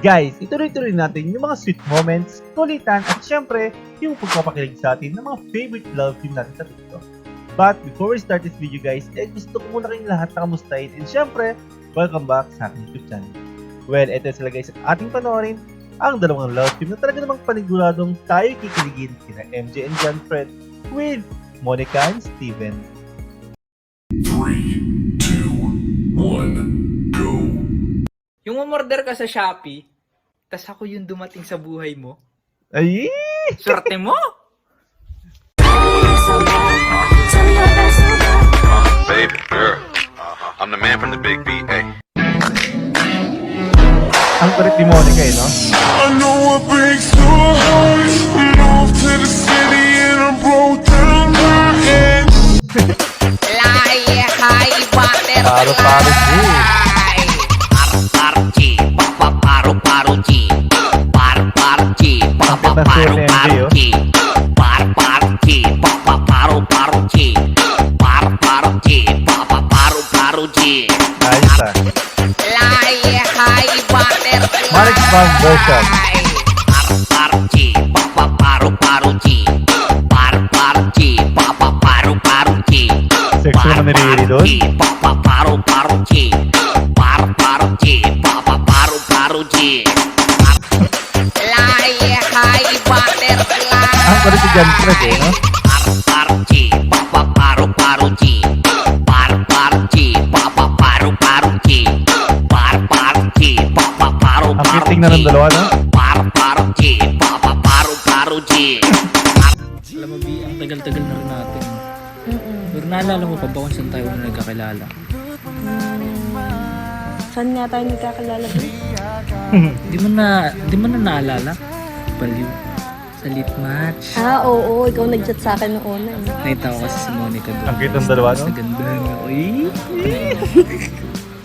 Guys, ituloy-tuloy natin yung mga sweet moments, kulitan, at syempre, yung pagpapakilig sa atin ng mga favorite love team natin sa TikTok. But before we start this video guys, gusto ko muna kayong lahat na kamustahin and syempre, welcome back sa aking YouTube channel. Well, eto sila guys at ating panoorin ang dalawang love team na talaga namang paniguradong tayo kikiligin kina MJ and John Fred with Monica and Steven. 3, 2, 1, go! Yung umorder ka sa Shopee, tas ako yung dumating sa buhay mo. Ay! Swerte mo! Baby girl, I'm the man from the big B. Hey. Ang kulit ni Monica eh, no? I know what breaks your heart. Move to the city and I broke down my end. Paro-paro Ayos ah. Marek Bang version. Sexy naman ni Riri doon. Ang kulit si John Fred eh, no? Ang kiting na ng dalawa, no? Alam mo, B, ang tagal-tagal na rin natin. Pero naalala mo pa ba kung saan tayo na nagkakilala? Saan nga tayo nagkakilala ba? Di mo na naalala? Baliw. Sa lit match. Oo, ikaw nag-chat sa akin noong una. Nakita ko kasi si Monica doon. Ang cute ng dalawa, no? Sa ganda na. Uy!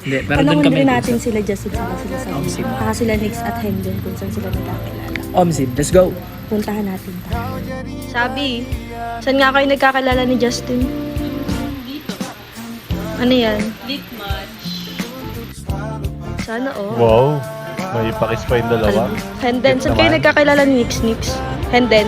Hindi, pero doon Panahon kami. rin natin sila Justin saka sila sa Omsim. sila Nix at Hendon kung saan sila nagkakilala. Omsim, let's go! Puntahan natin. Sabi, saan nga kayo nagkakilala ni Justin? Dito. Ano yan? Lit match. Sana Wow. May pakis pa yung dalawa. Hendon, saan kayo naman. nagkakilala ni Nix? Hendon.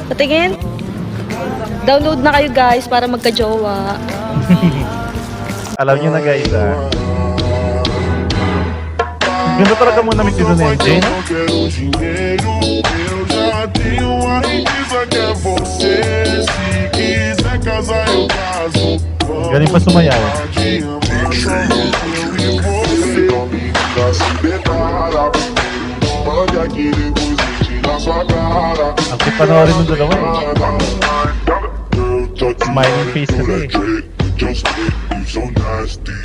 Patingin? Download na kayo guys para magka-jowa. Alam nyo na guys ah. Ganda talaga muna namin dito na MJ, no? Eu quero dinheiro, eu já tenho a riqueza que é você. Se quiser casar, eu caso. Galing pa sumayaw. De amar só eu e você. Amiga, se prepara. Mande aquele buzinho na sua cara. Ang cute panoorin ng dalawa eh. Smiling face na eh. Just you so nasty.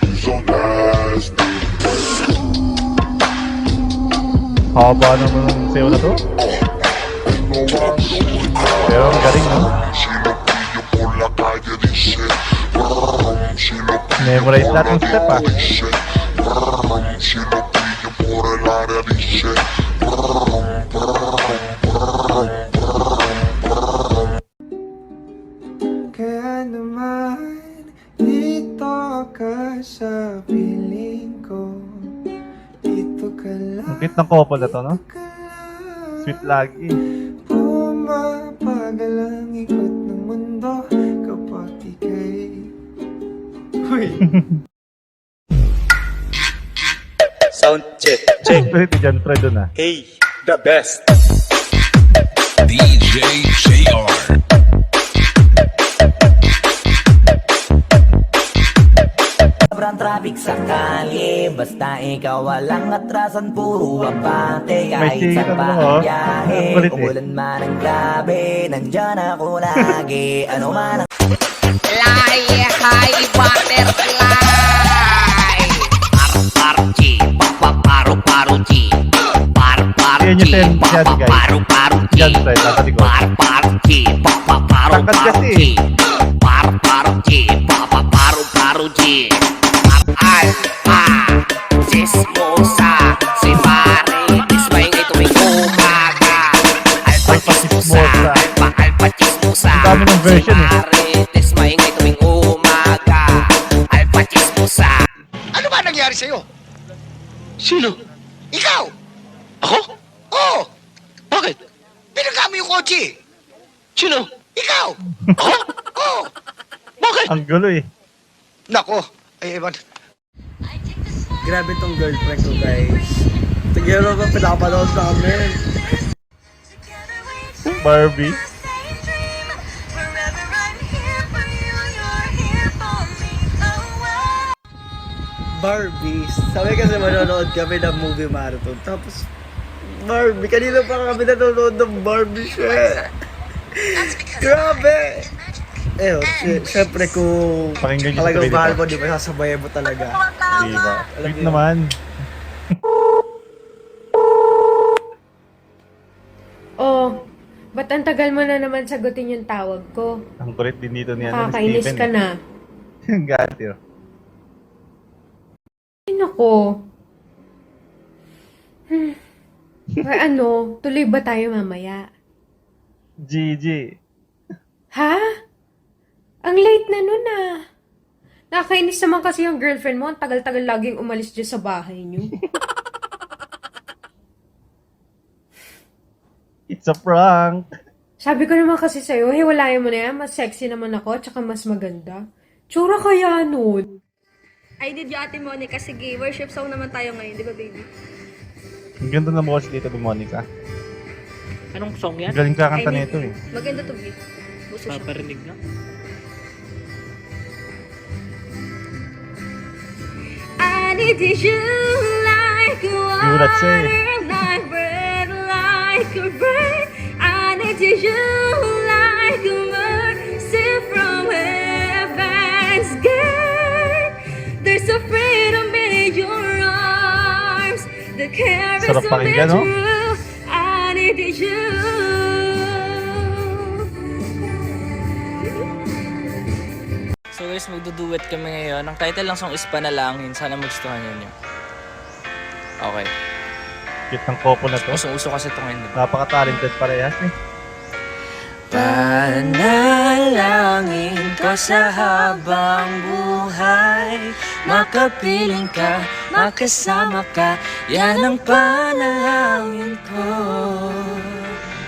You so nasty. Haba naman ng sayo na to. Pero ang galing, no? Memorize lahat ng step ah. Kaya naman dito ka sa piling ko. Dito ka lang, Ang cute ng couple na to, no? Sweet lagi. pumapagal ang ikot ng mundo kapag ika'y Sound check, Ang kulit ni John Fred doon ah. Hey, the best. DJ JR. Sobrang traffic sa kalye, basta ikaw walang atrasan, puro abante. Kahit May saan sikat pa mo, ang oh. biyahe, Ang kulit eh. umulan man ang grabe, nandyan ako lagi. Ano man ang Yan yung ten masyado guys. John Fred, nasa likod. Tangkad kasi eh. Alpha Ang dami ng version eh. Ano ba nangyari sa'yo? Sino? Ikaw! Ako? Oo! Bakit? Pinagkamo yung kotse! Sino? Ikaw! Ako? Oo! Bakit? Ang gulo eh. Nako! Ay, ewan. Grabe tong girlfriend ko, guys. Tigero ba pinapanood namin? Barbie. Barbies. Sabi kasi manonood kami ng movie marathon. Tapos, Barbie. Kanina pa kami nanonood ng Barbie siya. Grabe! Siyempre kung Pakinggan niyo talagang sa mahal dito. mo, di ba, sasabayan mo talaga. Diba? Alam Sweet niyo. naman. Oh, ba't ang tagal mo na naman sagutin yung tawag ko? Ang kulit din dito ni ano, ni Nakakainis Steven. ka na. Ang gati oh. Ay, nako. Or ano, tuloy ba tayo mamaya? GG. Ha? Ang late na nun ah. Nakakainis naman kasi yung girlfriend mo. Ang tagal-tagal laging umalis dyan sa bahay niyo. It's a prank. Sabi ko naman kasi sa'yo, hiwalayan mo na yan. Mas sexy naman ako, tsaka mas maganda. Tsura kaya nun. I did yung Ate Monica. Sige, worship song naman tayo ngayon, di ba baby? Ang ganda ng boss dito ni Monica. Anong song Ang yan? galing kakanta I need nito eh. Maganda to be. Buso siya. Paparinig na. I needed you like Gulat siya eh. water, like bread, like a rain. I needed you like a mercy from heaven's gate. There's a freedom in your arms that carries Sarap me pakinggan, no? through. I needed you. So guys, magduduet kami ngayon. Ang title lang song is Panalangin. Sana magustuhan nyo. Okay. Cute ng couple na to. Uso-uso kasi ito ngayon. Diba? Napaka-talented parehas eh. Panalangin ko sa habang buhay, makapiling ka, makasama ka, yan ang panalangin ko.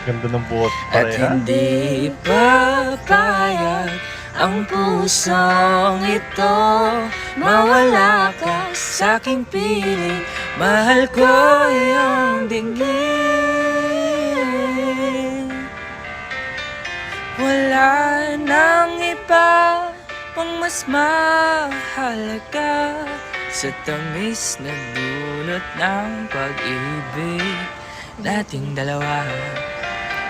Ganda ng buhok At parehas. hindi papayag ang pusong ito, mawala ka sa aking piling, mahal ko iyong dinggin. Wala nang iba pang mas mahalaga sa tamis na dulot ng pag-ibig nating dalawa.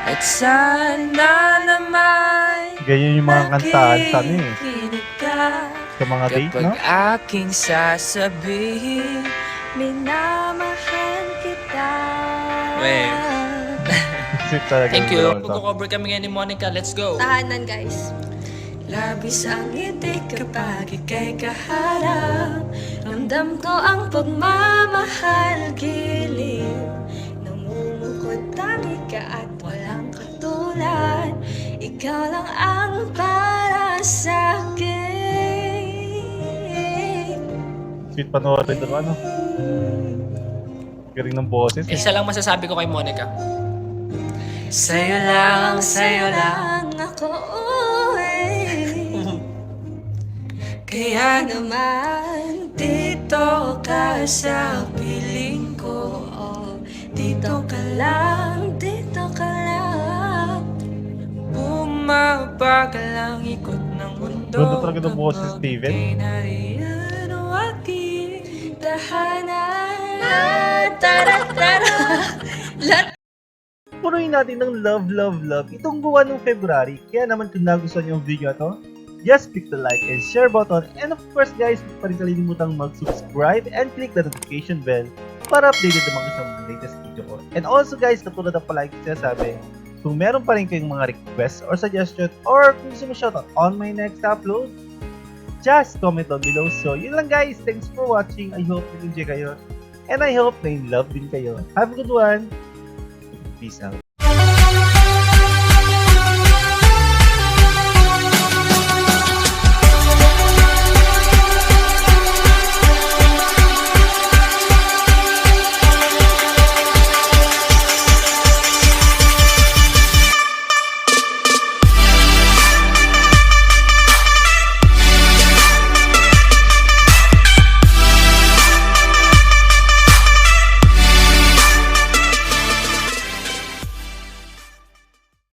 At sana naman Ganyan yung mga kantahan sa ano eh. nakikinig ka Sa mga date, kapag no? aking sasabihin, Minamahal kita. Wait. Sweet talaga. Thank yung you. dalawang song. Magko-cover kami ngayon ni Monica. Let's go. Tahanan guys. Labis ang ngiti kapag ika'y kaharap. Ramdam ko ang pagmamahal giliw. Namumukod tangi ka at walang katulad. Ikaw lang ang para sa'kin. Sweet panoorin ito, ano? Galing ng boses eh. Isa lang masasabi ko kay Monica. Sa'yo lang ako Kaya naman dito ka sa piling ko. Dito ka lang, dito ka lang. Bumabagal ang ikot ng mundo. Ganda talaga ng boses, kapag Steven. ika'y nariyan o aking Tahanan, tara-tara. Punuin natin ng love, love, love itong buwan ng February. Kaya naman kung nagustuhan niyo yung video na to, just click the like and share button. And of course guys, huwag pa rin kalimutang mag-subscribe and click the notification bell para updated naman kayo sa mga latest video ko. And also guys, katulad ng palagi ko sinasabi, kung meron pa rin kayong mga requests or suggestion or kung gusto mo shoutout on my next upload, just comment down below. So yun lang guys, thanks for watching. I hope you enjoy kayo. And I hope na in love din kayo. Have a good one. Peace out.